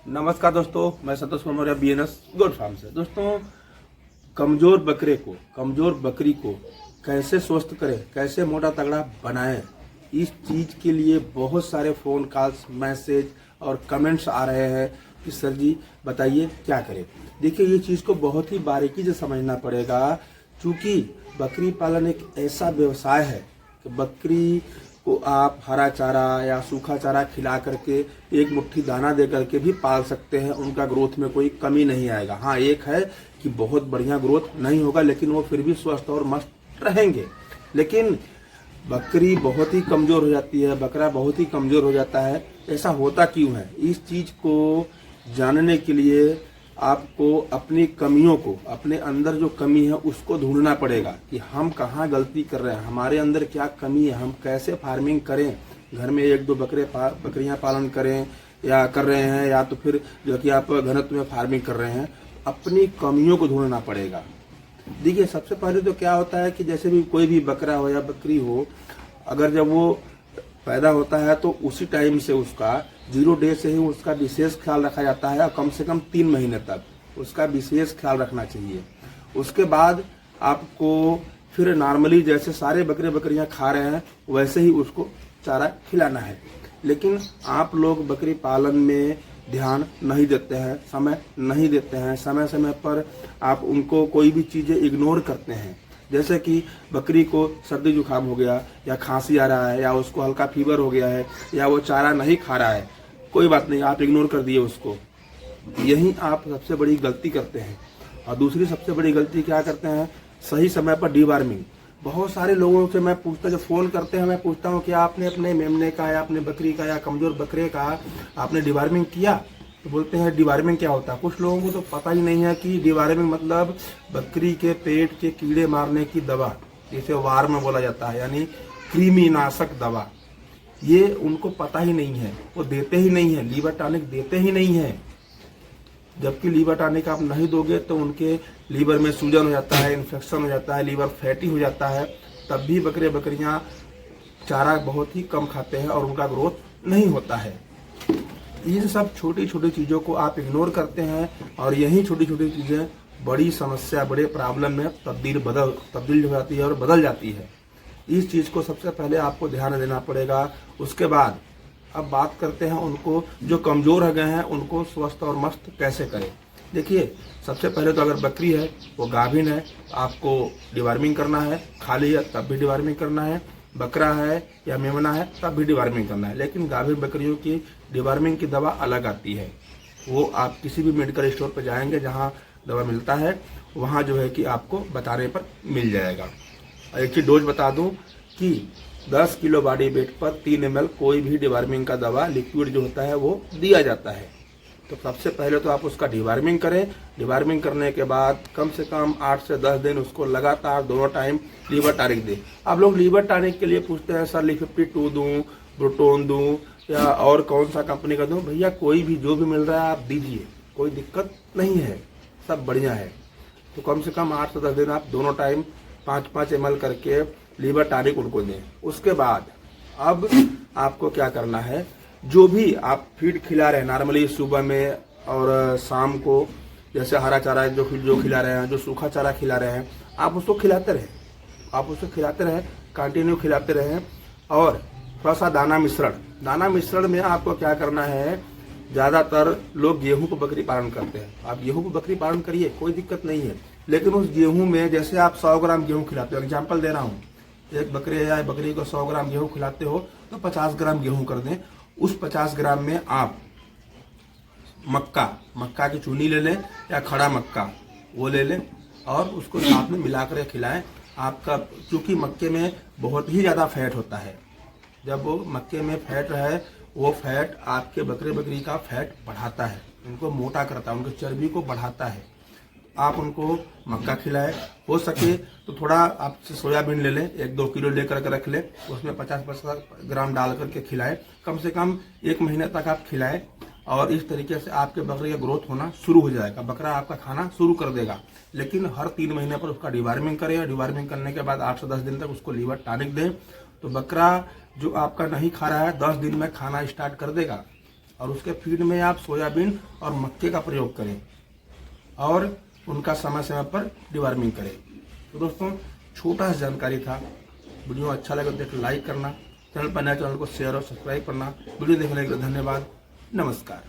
नमस्कार दोस्तों, मैं Santosh Kumar BNS goat farm से। दोस्तों, कमजोर बकरी को कैसे स्वस्थ करें, कैसे मोटा तगड़ा बनाएं, इस चीज के लिए बहुत सारे फोन कॉल्स, मैसेज और कमेंट्स आ रहे हैं कि सर जी बताइए क्या करें। देखिए, ये चीज को बहुत ही बारीकी से समझना पड़ेगा, क्योंकि बकरी पालन एक ऐसा व्यवसाय है कि बकरी को आप हरा चारा या सूखा चारा खिला करके, एक मुट्ठी दाना दे करके भी पाल सकते हैं। उनका ग्रोथ में कोई कमी नहीं आएगा। हाँ, एक है कि बहुत बढ़िया ग्रोथ नहीं होगा, लेकिन वो फिर भी स्वस्थ और मस्त रहेंगे। लेकिन बकरी बहुत ही कमजोर हो जाती है, बकरा बहुत ही कमजोर हो जाता है। ऐसा होता क्यों है? इस चीज को जानने के लिए आपको अपनी कमियों को, अपने अंदर जो कमी है उसको ढूंढना पड़ेगा कि हम कहाँ गलती कर रहे हैं, हमारे अंदर क्या कमी है, हम कैसे फार्मिंग करें। घर में एक दो बकरियां पालन करें या कर रहे हैं, या तो फिर जो कि आप घनत्व में फार्मिंग कर रहे हैं, अपनी कमियों को ढूंढना पड़ेगा। देखिए, सबसे पहले तो क्या होता है कि जैसे भी कोई भी बकरा हो या बकरी हो, अगर जब वो पैदा होता है तो उसी टाइम से उसका 0 डे से ही उसका विशेष ख्याल रखा जाता है, और कम से कम 3 महीने तक उसका विशेष ख्याल रखना चाहिए। उसके बाद आपको फिर नॉर्मली जैसे सारे बकरियां खा रहे हैं वैसे ही उसको चारा खिलाना है। लेकिन आप लोग बकरी पालन में ध्यान नहीं देते हैं, समय नहीं देते हैं। समय समय पर आप उनको कोई भी चीजें इग्नोर करते हैं। जैसे कि बकरी को सर्दी जुकाम हो गया, या खांसी आ रहा है, या उसको हल्का फीवर हो गया है, या वो चारा नहीं खा रहा है, कोई बात नहीं, आप इग्नोर कर दिए उसको। यही आप सबसे बड़ी गलती करते हैं। और दूसरी सबसे बड़ी गलती क्या करते हैं? सही समय पर डीवार्मिंग। बहुत सारे लोगों से मैं पूछता, जब फोन करते हैं मैं पूछता हूँ कि आपने अपने मेमने का या अपने बकरी का या कमजोर बकरे का आपने डीवार्मिंग किया? तो बोलते हैं डिवार्मिंग क्या होता है। कुछ लोगों को तो पता ही नहीं है कि डिवार्मिंग मतलब बकरी के पेट के कीड़े मारने की दवा, जिसे वार में बोला जाता है, यानी कृमि नाशक दवा। ये उनको पता ही नहीं है, वो देते ही नहीं है, लीवर टॉनिक देते ही नहीं है। जबकि लीवर टॉनिक आप नहीं दोगे तो उनके लीवर में सूजन हो जाता है, इन्फेक्शन हो जाता है, लीवर फैटी हो जाता है। तब भी बकरियां चारा बहुत ही कम खाते हैं और उनका ग्रोथ नहीं होता है। इन सब छोटी छोटी चीज़ों को आप इग्नोर करते हैं, और यही छोटी छोटी चीज़ें बड़ी समस्या, बड़े प्रॉब्लम में तब्दील हो जाती है और बदल जाती है। इस चीज़ को सबसे पहले आपको ध्यान देना पड़ेगा। उसके बाद अब बात करते हैं उनको जो कमज़ोर हो गए हैं, उनको स्वस्थ और मस्त कैसे करें। देखिए, सबसे पहले तो अगर बकरी है, वो गाभिन है, आपको डिवार्मिंग करना है। खाली है तब भी डिवार्मिंग करना है। बकरा है या मेमना है तब भी डिवार्मिंग करना है। लेकिन गाभिन बकरियों की डिवार्मिंग की दवा अलग आती है। वो आप किसी भी मेडिकल स्टोर पर जाएंगे जहाँ दवा मिलता है, वहाँ जो है कि आपको बताने पर मिल जाएगा। एक चीज डोज बता दूं कि 10 किलो बॉडी वेट पर 3 ml कोई भी डिवार्मिंग का दवा लिक्विड जो होता है वो दिया जाता है। तो सबसे पहले तो आप उसका डिवार्मिंग करें। डिवार्मिंग करने के बाद कम से कम 8 से 10 दिन उसको लगातार दोनों टाइम लीवर टॉनिक दें। आप लोग लीवर टॉनिक के लिए पूछते हैं, सर Li52 दूं, ब्रोटोन दूं, या और कौन सा कंपनी का दूं? भैया, कोई भी जो भी मिल रहा है आप दीजिए, कोई दिक्कत नहीं है, सब बढ़िया है। तो कम से कम 8 से 10 दिन आप दोनों टाइम 5-5 ml करके लीवर टॉनिक उनको दें। उसके बाद अब आपको क्या करना है, जो भी आप फीड खिला रहे हैं नॉर्मली सुबह में और शाम को, जैसे हरा चारा जो खिला रहे हैं, जो सूखा चारा खिला रहे हैं, आप उसको खिलाते रहें, कंटिन्यू खिलाते रहें। और थोड़ा सा दाना मिश्रण में आपको क्या करना है, ज़्यादातर लोग गेहूं को बकरी पालन करते हैं। आप गेहूं को बकरी पालन करिए, कोई दिक्कत नहीं है। लेकिन उस गेहूं में जैसे आप 100 ग्राम गेहूं खिलाते हो, एग्जाम्पल दे रहा हूँ, एक बकरे या बकरी को 100 ग्राम गेहूं खिलाते हो तो 50 ग्राम गेहूं कर दें। उस 50 ग्राम में आप मक्का की चूनी ले लें, या खड़ा मक्का वो ले लें, और उसको साथ में मिलाकर खिलाएं। आपका, क्योंकि मक्के में बहुत ही ज़्यादा फैट होता है, जब वो मक्के में फैट रहे, वो फैट आपके बकरी का फैट बढ़ाता है, उनको मोटा करता है, उनकी चर्बी को बढ़ाता है। आप उनको मक्का खिलाएं। हो सके तो थोड़ा आप सोयाबीन ले लें, 1-2 किलो लेकर के रख लें, उसमें 50-50 ग्राम डाल करके खिलाएं। कम से कम 1 महीने तक आप खिलाएं, और इस तरीके से आपके बकरे का ग्रोथ होना शुरू हो जाएगा। बकरा आपका खाना शुरू कर देगा। लेकिन हर 3 महीने पर उसका डिवार्मिंग करें। डिवार्मिंग करने के बाद 8 से 10 दिन तक उसको लीवर टॉनिक दें। तो बकरा जो आपका नहीं खा रहा है 10 दिन में खाना स्टार्ट कर देगा। और उसके फीड में आप सोयाबीन और मक्के का प्रयोग करें और उनका समय समय पर डिवर्मिंग करें। तो दोस्तों छोटा सा जानकारी था, वीडियो अच्छा लगे तो लाइक करना, चैनल पर नया चैनल को शेयर और सब्सक्राइब करना। वीडियो देखने के लिए धन्यवाद, नमस्कार।